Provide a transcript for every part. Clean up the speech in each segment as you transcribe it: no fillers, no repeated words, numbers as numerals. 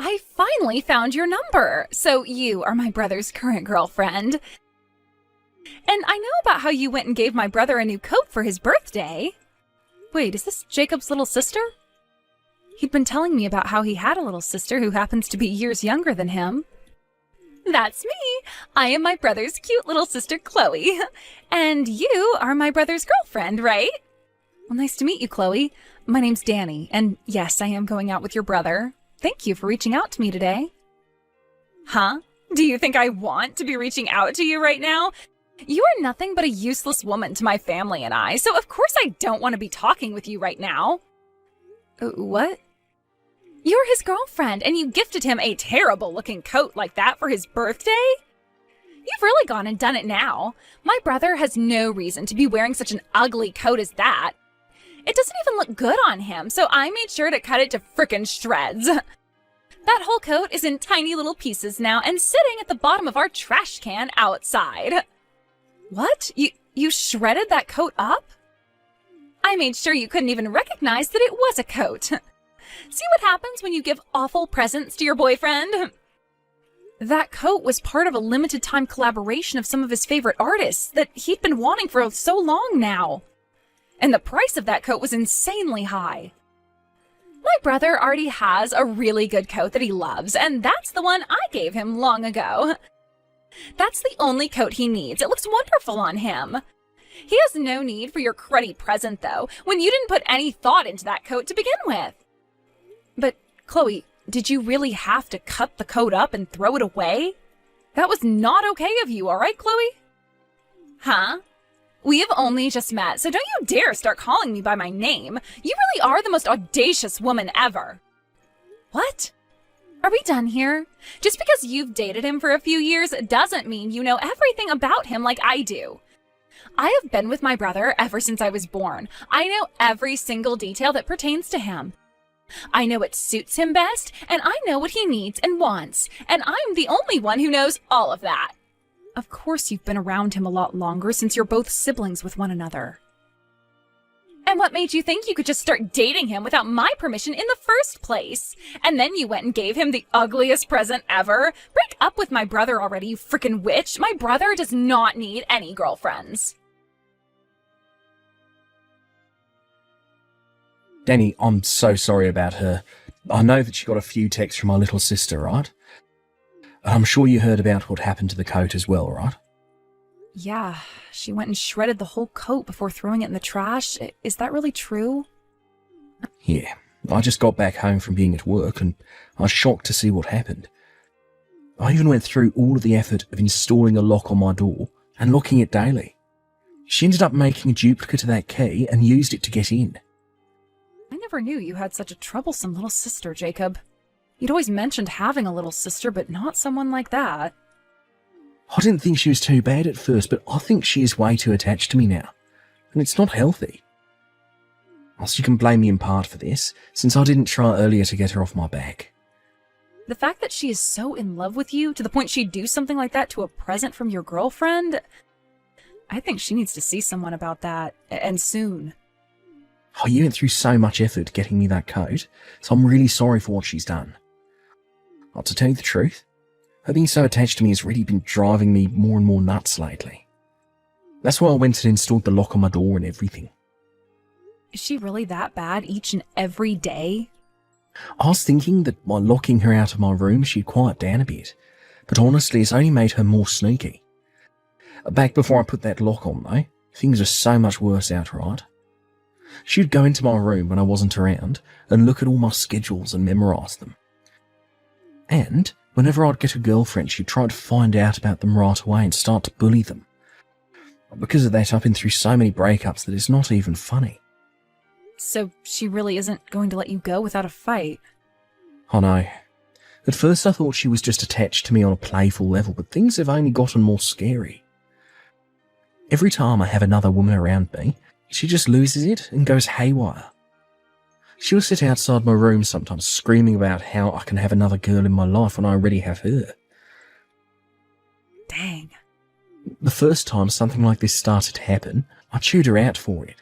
I finally found your number. So you are my brother's current girlfriend. And I know about how you went and gave my brother a new coat for his birthday. Wait, is this Jacob's little sister? He'd been telling me about how he had a little sister who happens to be years younger than him. That's me. I am my brother's cute little sister, Chloe. And you are my brother's girlfriend, right? Well, nice to meet you, Chloe. My name's Danny, and yes, I am going out with your brother. Thank you for reaching out to me today. Huh? Do you think I want to be reaching out to you right now? You are nothing but a useless woman to my family and I, so of course I don't want to be talking with you right now. What? You're his girlfriend, and you gifted him a terrible-looking coat like that for his birthday? You've really gone and done it now. My brother has no reason to be wearing such an ugly coat as that. It doesn't even look good on him, so I made sure to cut it to frickin' shreds. That whole coat is in tiny little pieces now and sitting at the bottom of our trash can outside. What? You shredded that coat up? I made sure you couldn't even recognize that it was a coat. See what happens when you give awful presents to your boyfriend? That coat was part of a limited-time collaboration of some of his favorite artists that he'd been wanting for so long now. And the price of that coat was insanely high. My brother already has a really good coat that he loves, and that's the one I gave him long ago. That's the only coat he needs. It looks wonderful on him. He has no need for your cruddy present, though, when you didn't put any thought into that coat to begin with. But, Chloe, did you really have to cut the coat up and throw it away? That was not okay of you, all right, Chloe? Huh? We have only just met, so don't you dare start calling me by my name. You really are the most audacious woman ever. What? Are we done here? Just because you've dated him for a few years doesn't mean you know everything about him like I do. I have been with my brother ever since I was born. I know every single detail that pertains to him. I know what suits him best, and I know what he needs and wants, and I'm the only one who knows all of that. Of course you've been around him a lot longer since you're both siblings with one another. And what made you think you could just start dating him without my permission in the first place? And then you went and gave him the ugliest present ever? Break up with my brother already, you frickin' witch! My brother does not need any girlfriends. Danny, I'm so sorry about her. I know that she got a few texts from my little sister, right? I'm sure you heard about what happened to the coat as well, right? Yeah, she went and shredded the whole coat before throwing it in the trash. Is that really true? Yeah, I just got back home from being at work and I was shocked to see what happened. I even went through all of the effort of installing a lock on my door and locking it daily. She ended up making a duplicate of that key and used it to get in. I never knew you had such a troublesome little sister, Jacob. You'd always mentioned having a little sister, but not someone like that. I didn't think she was too bad at first, but I think she is way too attached to me now, and it's not healthy. Also, you can blame me in part for this, since I didn't try earlier to get her off my back. The fact that she is so in love with you, to the point she'd do something like that to a present from your girlfriend, I think she needs to see someone about that, and soon. Oh, you went through so much effort getting me that coat, so I'm really sorry for what she's done. Oh, to tell you the truth, her being so attached to me has really been driving me more and more nuts lately. That's why I went and installed the lock on my door and everything. Is she really that bad each and every day? I was thinking that by locking her out of my room she'd quiet down a bit, but honestly it's only made her more sneaky. Back before I put that lock on though, things are so much worse outright. She'd go into my room when I wasn't around and look at all my schedules and memorise them. And whenever I'd get a girlfriend, she'd try to find out about them right away and start to bully them. Because of that, I've been through so many breakups that it's not even funny. So she really isn't going to let you go without a fight? I know. At first I thought she was just attached to me on a playful level, but things have only gotten more scary. Every time I have another woman around me, she just loses it and goes haywire. She'll sit outside my room sometimes screaming about how I can have another girl in my life when I already have her. Dang. The first time something like this started to happen, I chewed her out for it.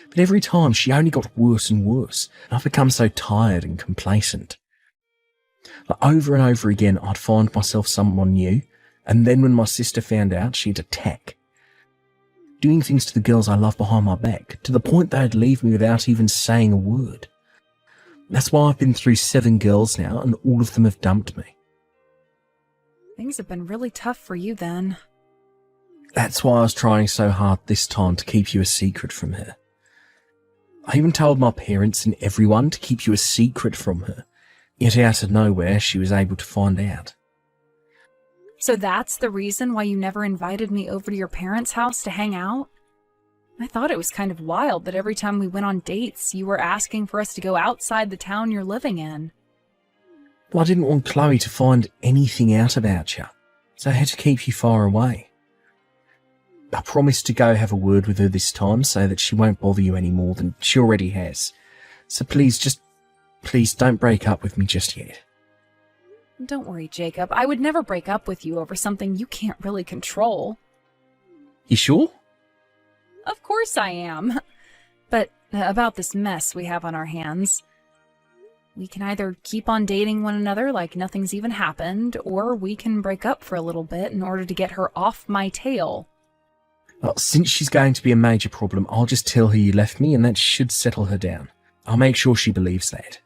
But every time she only got worse and worse, and I've become so tired and complacent. Like, over and over again, I'd find myself someone new, and then when my sister found out, she'd attack. Doing things to the girls I love behind my back, to the point they'd leave me without even saying a word. That's why I've been through 7 girls now, and all of them have dumped me. Things have been really tough for you then. That's why I was trying so hard this time to keep you a secret from her. I even told my parents and everyone to keep you a secret from her, yet out of nowhere she was able to find out. So that's the reason why you never invited me over to your parents' house to hang out? I thought it was kind of wild that every time we went on dates, you were asking for us to go outside the town you're living in. Well, I didn't want Chloe to find anything out about you, so I had to keep you far away. I promised to go have a word with her this time so that she won't bother you any more than she already has. So please don't break up with me just yet. Don't worry, Jacob. I would never break up with you over something you can't really control. You sure? Of course I am. But about this mess we have on our hands, we can either keep on dating one another like nothing's even happened, or we can break up for a little bit in order to get her off my tail. Well, since she's going to be a major problem, I'll just tell her you left me and that should settle her down. I'll make sure she believes that.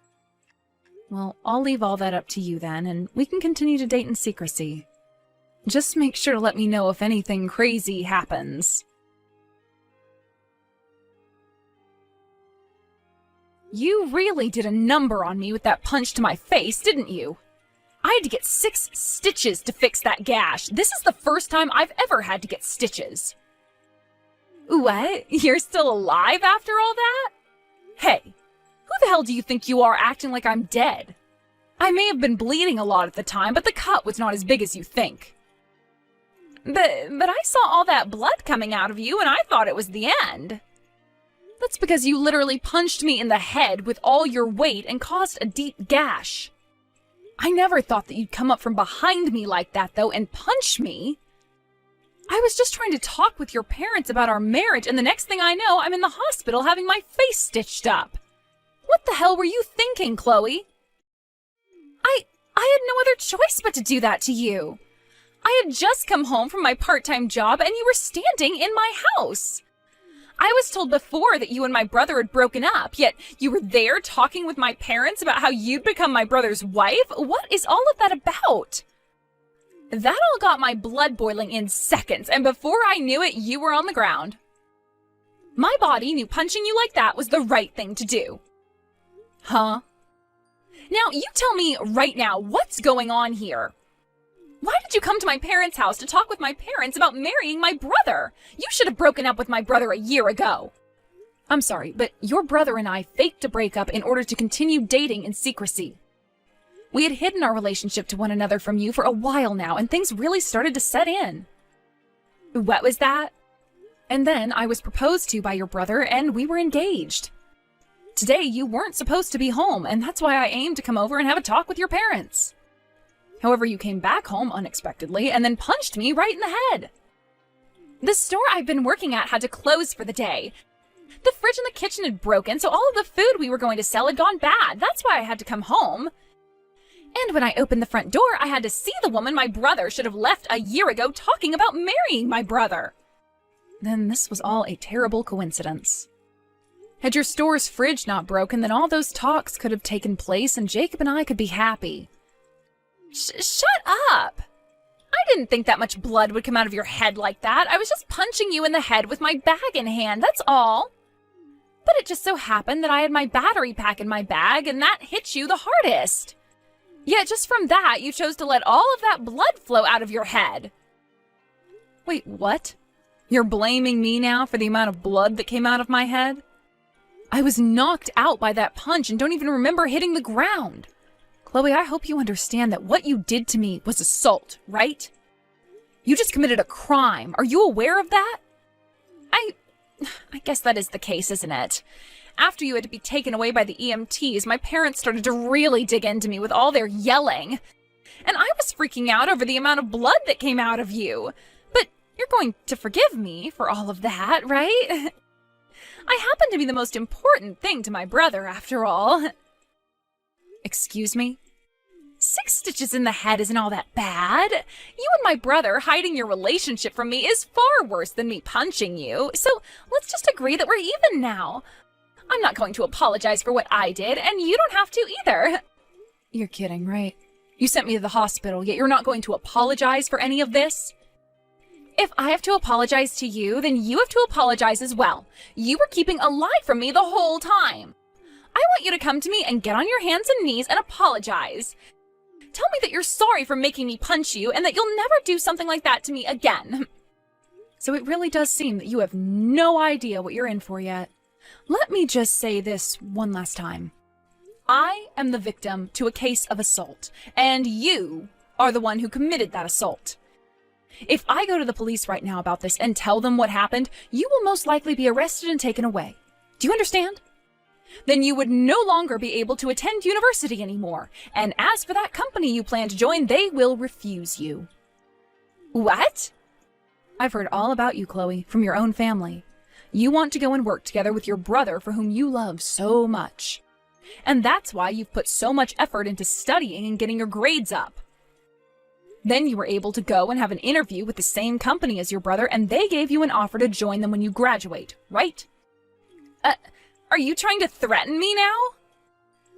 Well, I'll leave all that up to you then, and we can continue to date in secrecy. Just make sure to let me know if anything crazy happens. You really did a number on me with that punch to my face, didn't you? I had to get 6 stitches to fix that gash. This is the first time I've ever had to get stitches. What? You're still alive after all that? Hey, who the hell do you think you are acting like I'm dead? I may have been bleeding a lot at the time, but the cut was not as big as you think. But I saw all that blood coming out of you and I thought it was the end. That's because you literally punched me in the head with all your weight and caused a deep gash. I never thought that you'd come up from behind me like that, though, and punch me. I was just trying to talk with your parents about our marriage, and the next thing I know, I'm in the hospital having my face stitched up. What the hell were you thinking, Chloe? I had no other choice but to do that to you. I had just come home from my part-time job, and you were standing in my house. I was told before that you and my brother had broken up, yet you were there talking with my parents about how you'd become my brother's wife? What is all of that about? That all got my blood boiling in seconds, and before I knew it, you were on the ground. My body knew punching you like that was the right thing to do. Huh? Now, you tell me right now, what's going on here? Why did you come to my parents' house to talk with my parents about marrying my brother? You should have broken up with my brother a year ago. I'm sorry, but your brother and I faked a breakup in order to continue dating in secrecy. We had hidden our relationship to one another from you for a while now, and things really started to set in. What was that? And then I was proposed to by your brother, and we were engaged. Today, you weren't supposed to be home, and that's why I aimed to come over and have a talk with your parents. However, you came back home unexpectedly and then punched me right in the head. The store I've been working at had to close for the day. The fridge in the kitchen had broken, so all of the food we were going to sell had gone bad. That's why I had to come home. And when I opened the front door, I had to see the woman my brother should have left a year ago talking about marrying my brother. Then this was all a terrible coincidence. Had your store's fridge not broken, then all those talks could have taken place and Jacob and I could be happy. Shut up! I didn't think that much blood would come out of your head like that. I was just punching you in the head with my bag in hand, that's all. But it just so happened that I had my battery pack in my bag and that hit you the hardest. Yet just from that, you chose to let all of that blood flow out of your head. Wait, what? You're blaming me now for the amount of blood that came out of my head? I was knocked out by that punch and don't even remember hitting the ground. Chloe, I hope you understand that what you did to me was assault, right? You just committed a crime. Are you aware of that? I guess that is the case, isn't it? After you had to be taken away by the EMTs, my parents started to really dig into me with all their yelling. And I was freaking out over the amount of blood that came out of you. But you're going to forgive me for all of that, right? I happen to be the most important thing to my brother, after all. Excuse me? stitches in the head isn't all that bad. You and my brother hiding your relationship from me is far worse than me punching you. So let's just agree that we're even now. I'm not going to apologize for what I did, and you don't have to either. You're kidding, right? You sent me to the hospital, yet you're not going to apologize for any of this? If I have to apologize to you, then you have to apologize as well. You were keeping a lie from me the whole time. I want you to come to me and get on your hands and knees and apologize. Tell me that you're sorry for making me punch you and that you'll never do something like that to me again. So it really does seem that you have no idea what you're in for yet. Let me just say this one last time. I am the victim to a case of assault, and you are the one who committed that assault. If I go to the police right now about this and tell them what happened, you will most likely be arrested and taken away. Do you understand? Then you would no longer be able to attend university anymore. And as for that company you plan to join, they will refuse you. What? I've heard all about you, Chloe, from your own family. You want to go and work together with your brother for whom you love so much. And that's why you've put so much effort into studying and getting your grades up. Then you were able to go and have an interview with the same company as your brother, and they gave you an offer to join them when you graduate, right? Are you trying to threaten me now?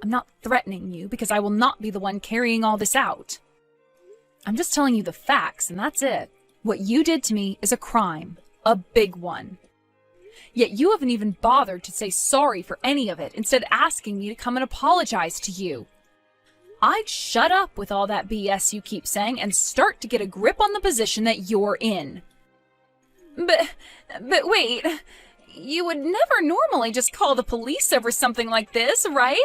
I'm not threatening you because I will not be the one carrying all this out. I'm just telling you the facts, and that's it. What you did to me is a crime, a big one. Yet you haven't even bothered to say sorry for any of it, instead asking me to come and apologize to you. I'd shut up with all that BS you keep saying and start to get a grip on the position that you're in. But wait, you would never normally just call the police over something like this, right?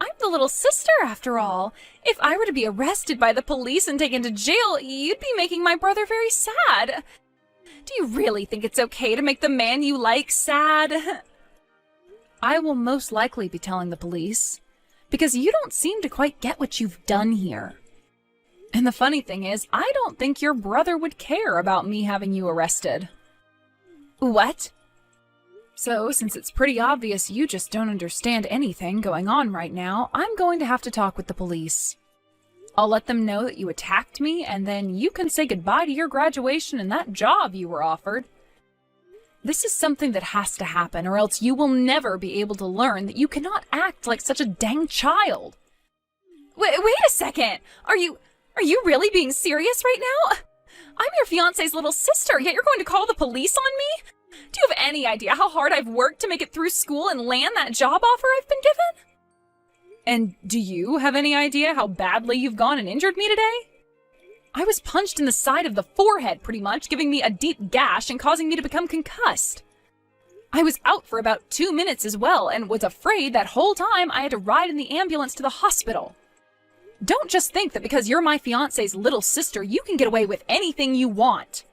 I'm the little sister, after all. If I were to be arrested by the police and taken to jail, you'd be making my brother very sad. Do you really think it's okay to make the man you like sad? I will most likely be telling the police, because you don't seem to quite get what you've done here. And the funny thing is, I don't think your brother would care about me having you arrested. What? So, since it's pretty obvious you just don't understand anything going on right now, I'm going to have to talk with the police. I'll let them know that you attacked me, and then you can say goodbye to your graduation and that job you were offered. This is something that has to happen, or else you will never be able to learn that you cannot act like such a dang child. Wait a second! Are you really being serious right now? I'm your fiancé's little sister, yet you're going to call the police on me? Do you have any idea how hard I've worked to make it through school and land that job offer I've been given? And do you have any idea how badly you've gone and injured me today? I was punched in the side of the forehead, pretty much, giving me a deep gash and causing me to become concussed. I was out for about 2 minutes as well, and was afraid that whole time I had to ride in the ambulance to the hospital. Don't just think that because you're my fiancé's little sister, you can get away with anything you want.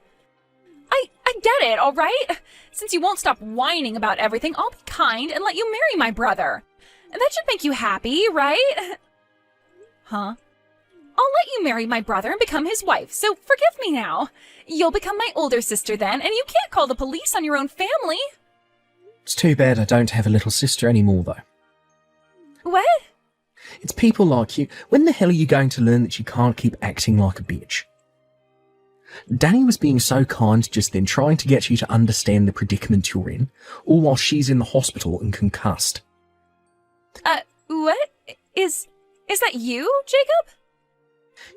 I get it, all right? Since you won't stop whining about everything, I'll be kind and let you marry my brother. And that should make you happy, right? Huh? I'll let you marry my brother and become his wife, so forgive me now. You'll become my older sister then, and you can't call the police on your own family. It's too bad I don't have a little sister anymore, though. What? It's people like you. When the hell are you going to learn that you can't keep acting like a bitch? Danny was being so kind just then, trying to get you to understand the predicament you're in, all while she's in the hospital and concussed. What? Is that you, Jacob?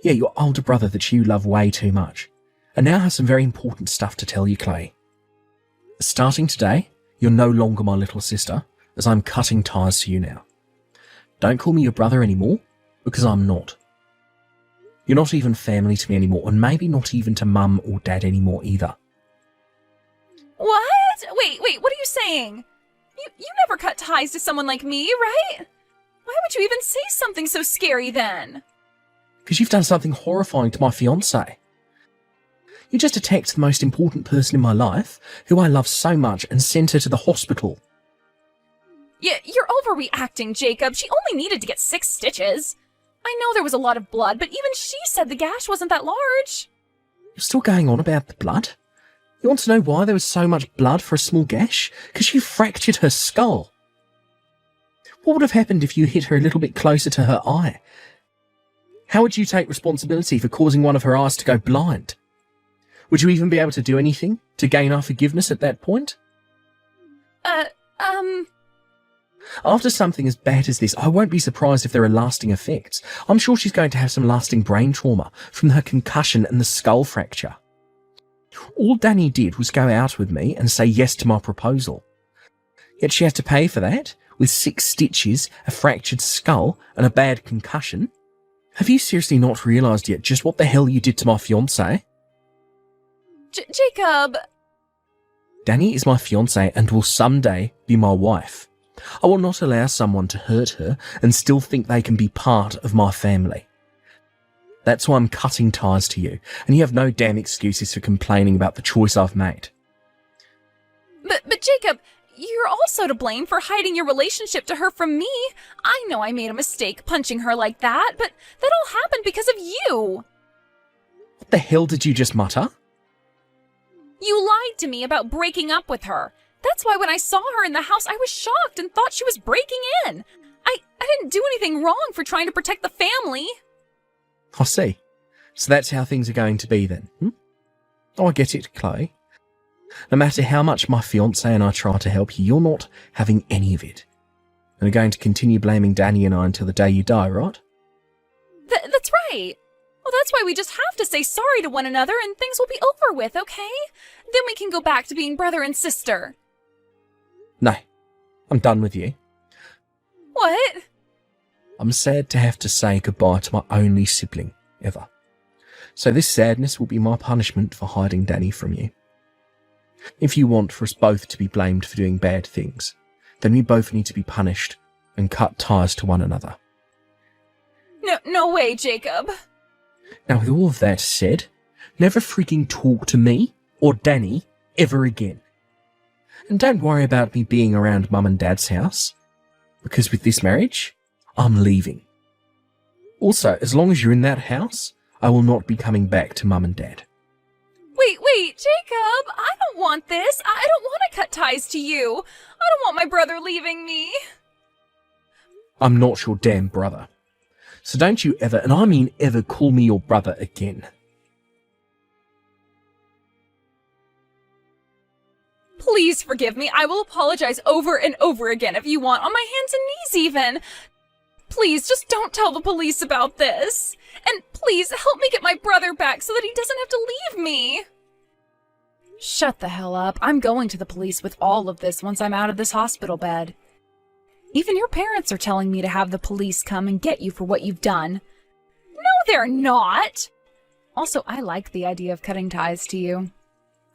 Yeah, your older brother that you love way too much. I now have some very important stuff to tell you, Clay. Starting today, you're no longer my little sister, as I'm cutting ties to you now. Don't call me your brother anymore, because I'm not. You're not even family to me anymore, and maybe not even to Mum or Dad anymore either. What? Wait, what are you saying? You never cut ties to someone like me, right? Why would you even say something so scary then? Because you've done something horrifying to my fiancé. You just attacked the most important person in my life, who I love so much, and sent her to the hospital. Yeah, you're overreacting, Jacob. She only needed to get 6 stitches. I know there was a lot of blood, but even she said the gash wasn't that large. You're still going on about the blood? You want to know why there was so much blood for a small gash? Because you fractured her skull. What would have happened if you hit her a little bit closer to her eye? How would you take responsibility for causing one of her eyes to go blind? Would you even be able to do anything to gain our forgiveness at that point? After something as bad as this, I won't be surprised if there are lasting effects. I'm sure she's going to have some lasting brain trauma from her concussion and the skull fracture. All Danny did was go out with me and say yes to my proposal. Yet she had to pay for that, with 6 stitches, a fractured skull, and a bad concussion. Have you seriously not realised yet just what the hell you did to my fiancé? Jacob! Danny is my fiancé and will someday be my wife. I will not allow someone to hurt her and still think they can be part of my family. That's why I'm cutting ties to you, and you have no damn excuses for complaining about the choice I've made. But Jacob, you're also to blame for hiding your relationship to her from me. I know I made a mistake punching her like that, but that all happened because of you. What the hell did you just mutter? You lied to me about breaking up with her. That's why when I saw her in the house, I was shocked and thought she was breaking in. I didn't do anything wrong for trying to protect the family. I see. So that's how things are going to be then, Oh, I get it, Chloe. No matter how much my fiancé and I try to help you, you're not having any of it. And are going to continue blaming Danny and I until the day you die, right? That's right. Well, that's why we just have to say sorry to one another and things will be over with, okay? Then we can go back to being brother and sister. No, I'm done with you. What? I'm sad to have to say goodbye to my only sibling, ever. So this sadness will be my punishment for hiding Danny from you. If you want for us both to be blamed for doing bad things, then we both need to be punished and cut ties to one another. No way, Jacob. Now, with all of that said, never freaking talk to me or Danny ever again. And don't worry about me being around Mum and Dad's house, because with this marriage, I'm leaving. Also, as long as you're in that house, I will not be coming back to Mum and Dad. Wait, Jacob, I don't want this. I don't want to cut ties to you. I don't want my brother leaving me. I'm not your damn brother. So don't you ever, and I mean ever, call me your brother again. Please forgive me. I will apologize over and over again if you want, on my hands and knees even. Please, just don't tell the police about this. And please, help me get my brother back so that he doesn't have to leave me. Shut the hell up. I'm going to the police with all of this once I'm out of this hospital bed. Even your parents are telling me to have the police come and get you for what you've done. No, they're not. Also, I like the idea of cutting ties to you.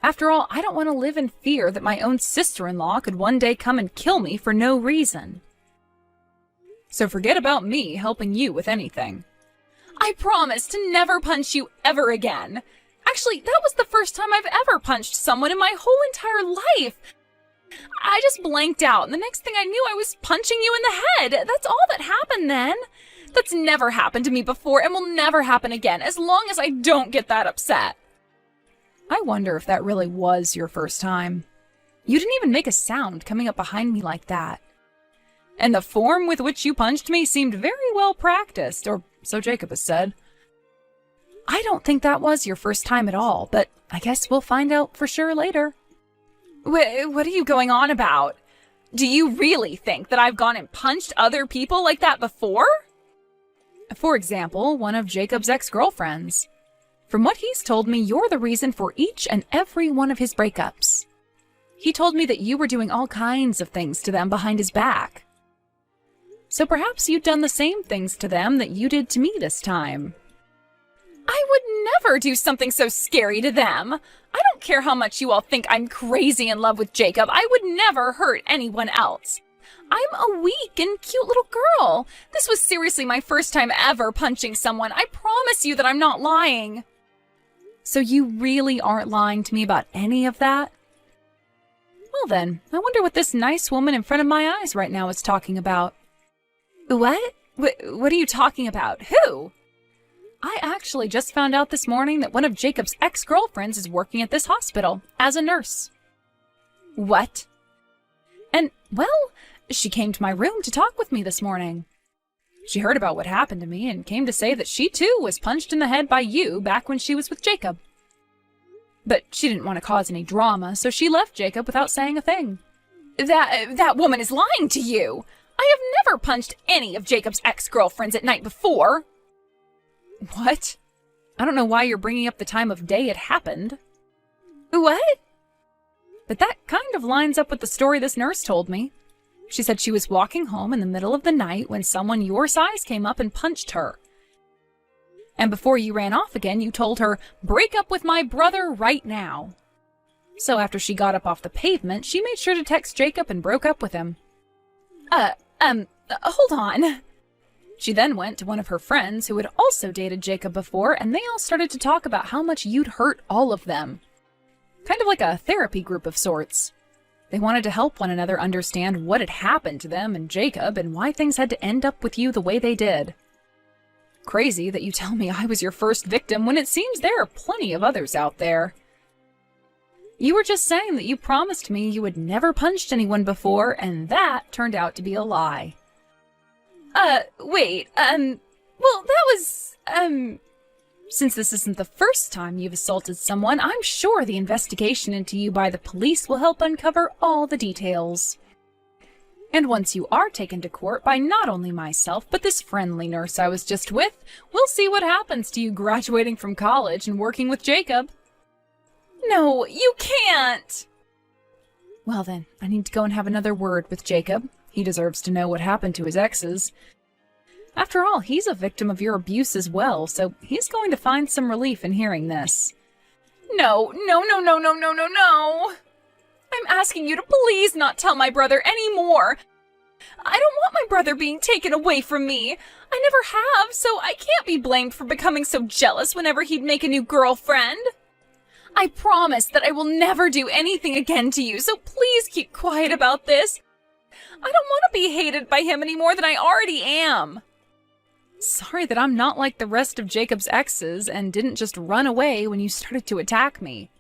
After all, I don't want to live in fear that my own sister-in-law could one day come and kill me for no reason. So forget about me helping you with anything. I promise to never punch you ever again. Actually, that was the first time I've ever punched someone in my whole entire life. I just blanked out, and the next thing I knew, I was punching you in the head. That's all that happened then. That's never happened to me before and will never happen again, as long as I don't get that upset. I wonder if that really was your first time. You didn't even make a sound coming up behind me like that. And the form with which you punched me seemed very well practiced, or so Jacob has said. I don't think that was your first time at all, but I guess we'll find out for sure later. What are you going on about? Do you really think that I've gone and punched other people like that before? For example, one of Jacob's ex-girlfriends. From what he's told me, you're the reason for each and every one of his breakups. He told me that you were doing all kinds of things to them behind his back. So perhaps you'd done the same things to them that you did to me this time. I would never do something so scary to them. I don't care how much you all think I'm crazy in love with Jacob. I would never hurt anyone else. I'm a weak and cute little girl. This was seriously my first time ever punching someone. I promise you that I'm not lying. So you really aren't lying to me about any of that? Well then, I wonder what this nice woman in front of my eyes right now is talking about. What? What are you talking about? Who? I actually just found out this morning that one of Jacob's ex-girlfriends is working at this hospital as a nurse. What? And, well, she came to my room to talk with me this morning. She heard about what happened to me and came to say that she too was punched in the head by you back when she was with Jacob. But she didn't want to cause any drama, so she left Jacob without saying a thing. That woman is lying to you! I have never punched any of Jacob's ex-girlfriends at night before! What? I don't know why you're bringing up the time of day it happened. What? But that kind of lines up with the story this nurse told me. She said she was walking home in the middle of the night when someone your size came up and punched her. And before you ran off again, you told her, "Break up with my brother right now." So after she got up off the pavement, she made sure to text Jacob and broke up with him. Hold on. She then went to one of her friends who had also dated Jacob before, and they all started to talk about how much you'd hurt all of them. Kind of like a therapy group of sorts. They wanted to help one another understand what had happened to them and Jacob and why things had to end up with you the way they did. Crazy that you tell me I was your first victim when it seems there are plenty of others out there. You were just saying that you promised me you had never punched anyone before, and that turned out to be a lie. Well, that was, Since this isn't the first time you've assaulted someone, I'm sure the investigation into you by the police will help uncover all the details. And once you are taken to court by not only myself, but this friendly nurse I was just with, we'll see what happens to you graduating from college and working with Jacob. No, you can't! Well then, I need to go and have another word with Jacob. He deserves to know what happened to his exes. After all, he's a victim of your abuse as well, so he's going to find some relief in hearing this. No. I'm asking you to please not tell my brother any more. I don't want my brother being taken away from me. I never have, so I can't be blamed for becoming so jealous whenever he'd make a new girlfriend. I promise that I will never do anything again to you, so please keep quiet about this. I don't want to be hated by him any more than I already am. Sorry that I'm not like the rest of Jacob's exes and didn't just run away when you started to attack me.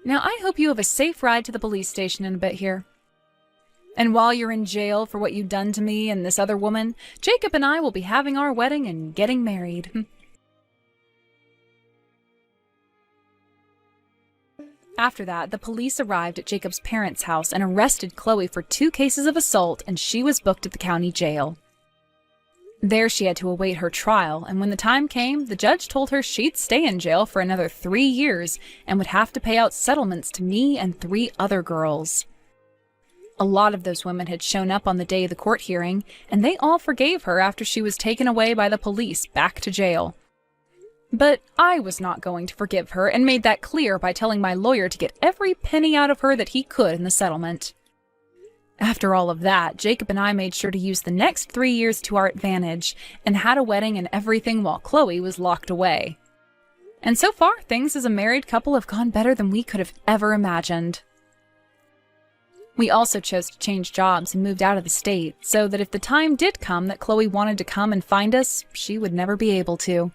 Now, I hope you have a safe ride to the police station in a bit here. And while you're in jail for what you've done to me and this other woman, Jacob and I will be having our wedding and getting married. After that, the police arrived at Jacob's parents' house and arrested Chloe for 2 cases of assault, and she was booked at the county jail. There she had to await her trial, and when the time came, the judge told her she'd stay in jail for another 3 years and would have to pay out settlements to me and 3 other girls. A lot of those women had shown up on the day of the court hearing, and they all forgave her after she was taken away by the police back to jail. But I was not going to forgive her and made that clear by telling my lawyer to get every penny out of her that he could in the settlement. After all of that, Jacob and I made sure to use the next 3 years to our advantage and had a wedding and everything while Chloe was locked away. And so far, things as a married couple have gone better than we could have ever imagined. We also chose to change jobs and moved out of the state, so that if the time did come that Chloe wanted to come and find us, she would never be able to.